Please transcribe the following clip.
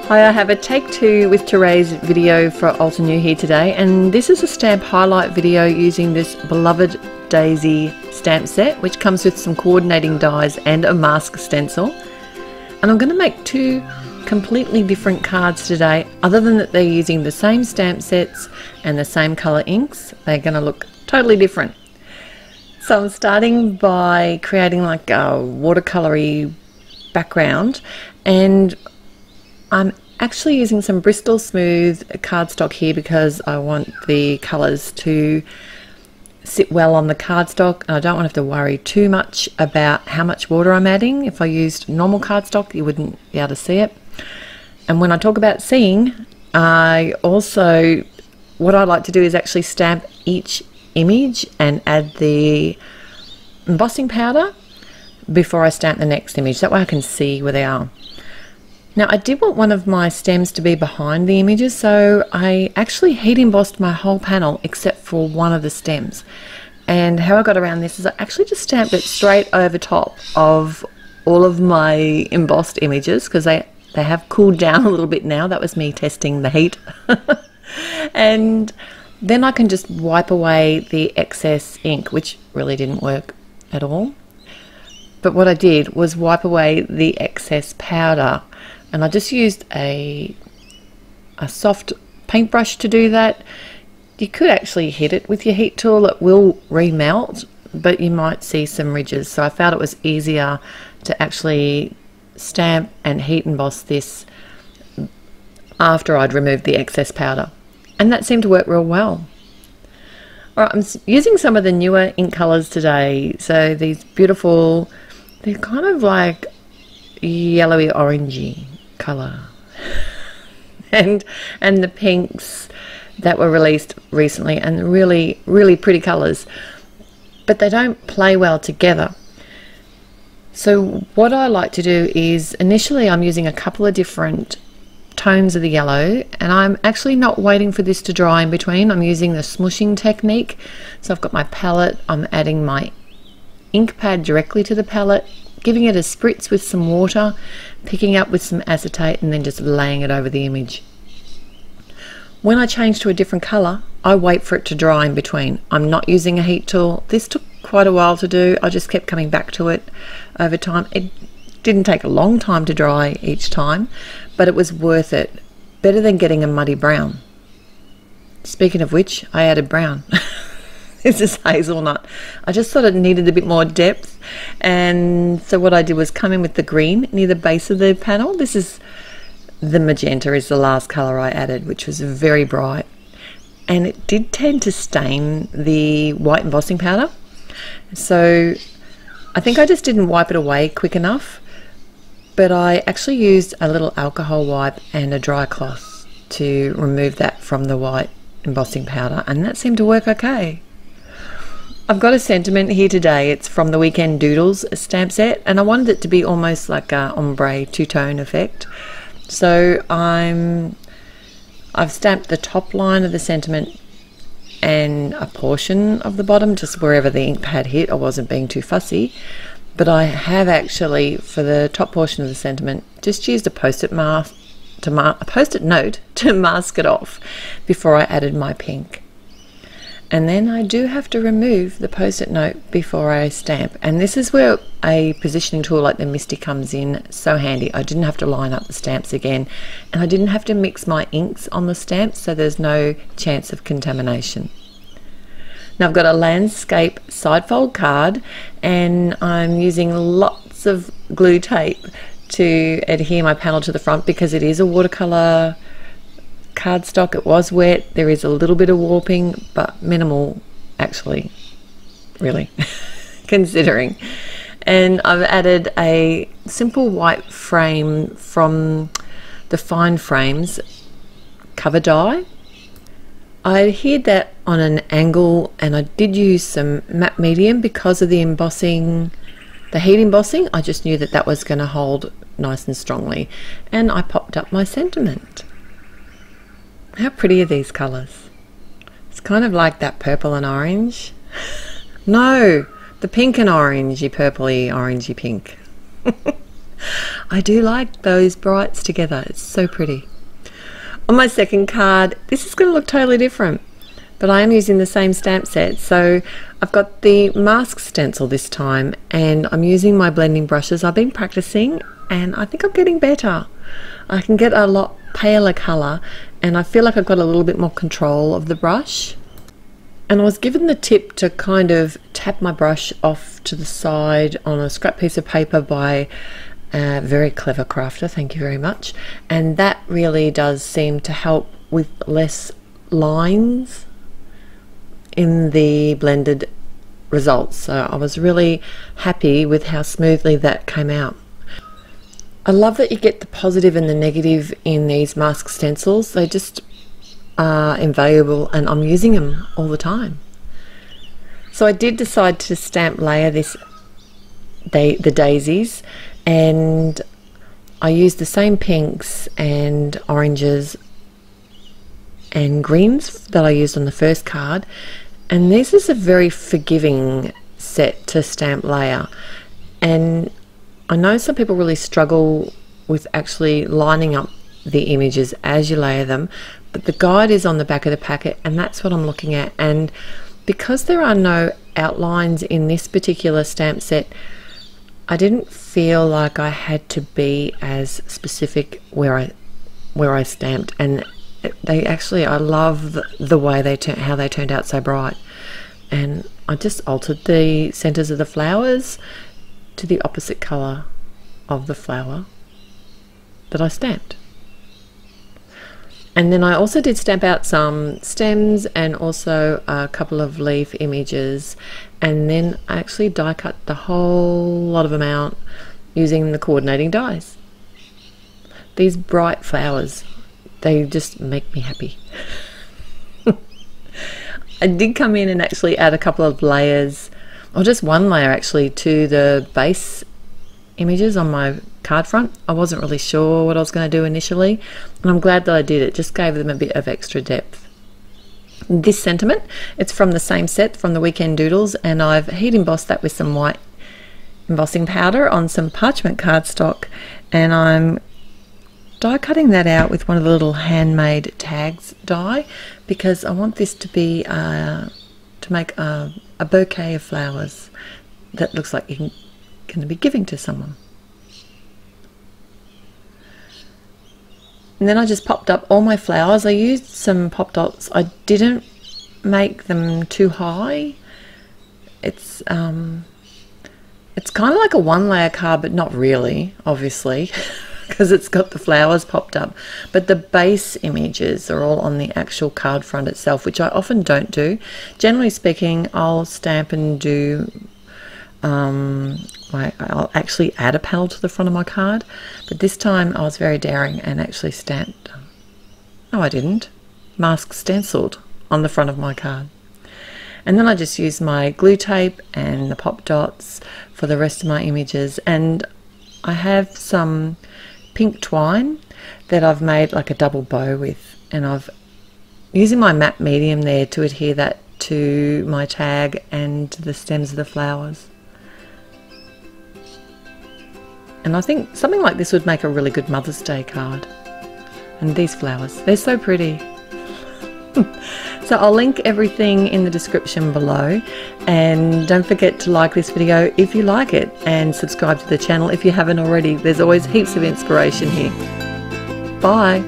Hi, I have a take two with Therese video for Altenew here today, and this is a stamp highlight video using this beloved Daisy stamp set, which comes with some coordinating dies and a mask stencil. And I'm going to make two completely different cards today. Other than that they're using the same stamp sets and the same colour inks, they're going to look totally different. So I'm starting by creating like a watercolory background, and I'm actually using some Bristol Smooth cardstock here because I want the colours to sit well on the cardstock, and I don't want to have to worry too much about how much water I'm adding. If I used normal cardstock, you wouldn't be able to see it. And when I talk about seeing, what I like to do is actually stamp each image and add the embossing powder before I stamp the next image. That way I can see where they are. Now, I did want one of my stems to be behind the images, so I actually heat embossed my whole panel except for one of the stems. And how I got around this is I actually just stamped it straight over top of all of my embossed images because they have cooled down a little bit now. That was me testing the heat. And then I can just wipe away the excess ink, which really didn't work at all. But what I did was wipe away the excess powder. And I just used a soft paintbrush to do that. You could actually hit it with your heat tool. It will remelt, but you might see some ridges. So I found it was easier to actually stamp and heat emboss this after I'd removed the excess powder. And that seemed to work real well. Alright, I'm using some of the newer ink colours today. So these beautiful, they're kind of like yellowy orangey colour, and the pinks that were released recently, and really pretty colours, but they don't play well together. So what I like to do is initially I'm using a couple of different tones of the yellow, and I'm actually not waiting for this to dry in between. I'm using the smooshing technique. So I've got my palette, I'm adding my ink pad directly to the palette, giving it a spritz with some water, picking up with some acetate, and then just laying it over the image. When I change to a different colour, I wait for it to dry in between. I'm not using a heat tool. This took quite a while to do. I just kept coming back to it over time. It didn't take a long time to dry each time, but it was worth it. Better than getting a muddy brown. Speaking of which, I added brown. This is hazelnut. I just thought it needed a bit more depth, and so what I did was come in with the green near the base of the panel. This is the magenta, is the last colour I added, which was very bright, and it did tend to stain the white embossing powder. So I think I just didn't wipe it away quick enough, but I actually used a little alcohol wipe and a dry cloth to remove that from the white embossing powder, and that seemed to work okay. I've got a sentiment here today. It's from the Weekend Doodles stamp set, and I wanted it to be almost like a ombre two-tone effect. So I've stamped the top line of the sentiment and a portion of the bottom, just wherever the ink pad hit. I wasn't being too fussy, but I have actually, for the top portion of the sentiment, just used a post-it note to mask it off before I added my pink. And then I do have to remove the post-it note before I stamp, and this is where a positioning tool like the Misty comes in so handy. I didn't have to line up the stamps again, and I didn't have to mix my inks on the stamps, so there's no chance of contamination. Now I've got a landscape side fold card, and I'm using lots of glue tape to adhere my panel to the front because it is a watercolour cardstock. It was wet. There is a little bit of warping, but minimal actually, really, considering. And I've added a simple white frame from the Fine Frames cover die. I adhered that on an angle, and I did use some matte medium because of the embossing, the heat embossing. I just knew that that was going to hold nice and strongly, and I popped up my sentiment. How pretty are these colours? It's kind of like that purple and orange. No, the pink and orangey, purpley, orangey pink. I do like those brights together. It's so pretty. On my second card, this is going to look totally different, but I am using the same stamp set. So I've got the mask stencil this time, and I'm using my blending brushes. I've been practicing and I think I'm getting better. I can get a lot paler colour, and I feel like I've got a little bit more control of the brush. And I was given the tip to kind of tap my brush off to the side on a scrap piece of paper by a very clever crafter, thank you very much. And that really does seem to help with less lines in the blended results. So I was really happy with how smoothly that came out. I love that you get the positive and the negative in these mask stencils. They just are invaluable, and I'm using them all the time. So I did decide to stamp layer the daisies, and I used the same pinks and oranges and greens that I used on the first card. And this is a very forgiving set to stamp layer, and I know some people really struggle with actually lining up the images as you layer them, but the guide is on the back of the packet, and that's what I'm looking at. And because there are no outlines in this particular stamp set, I didn't feel like I had to be as specific where I stamped. And they actually, I love the way how they turned out so bright. And I just altered the centers of the flowers to the opposite color of the flower that I stamped. And then I also did stamp out some stems and also a couple of leaf images, and then I actually die cut the whole lot of them out using the coordinating dies. These bright flowers, they just make me happy. I did come in and actually add a couple of layers, or just one layer actually, to the base images on my card front. I wasn't really sure what I was going to do initially, and I'm glad that I did. It just gave them a bit of extra depth. This sentiment, it's from the same set from the Weekend Doodles, and I've heat embossed that with some white embossing powder on some parchment cardstock, and I'm die cutting that out with one of the little handmade tags die, because I want this to be to make a bouquet of flowers that looks like you're going to be giving to someone. And then I just popped up all my flowers. I used some pop dots. I didn't make them too high. It's kind of like a one layer card, but not really, obviously, because it's got the flowers popped up. But the base images are all on the actual card front itself, which I often don't do. Generally speaking, I'll stamp and do I'll actually add a panel to the front of my card, but this time I was very daring and actually stamped, no I didn't, mask stenciled on the front of my card. And then I just used my glue tape and the pop dots for the rest of my images, and I have some pink twine that I've made like a double bow with, and I've using my matte medium there to adhere that to my tag and to the stems of the flowers. And I think something like this would make a really good Mother's Day card. And these flowers, they're so pretty. So I'll link everything in the description below, and don't forget to like this video if you like it, and subscribe to the channel if you haven't already. There's always heaps of inspiration here. Bye.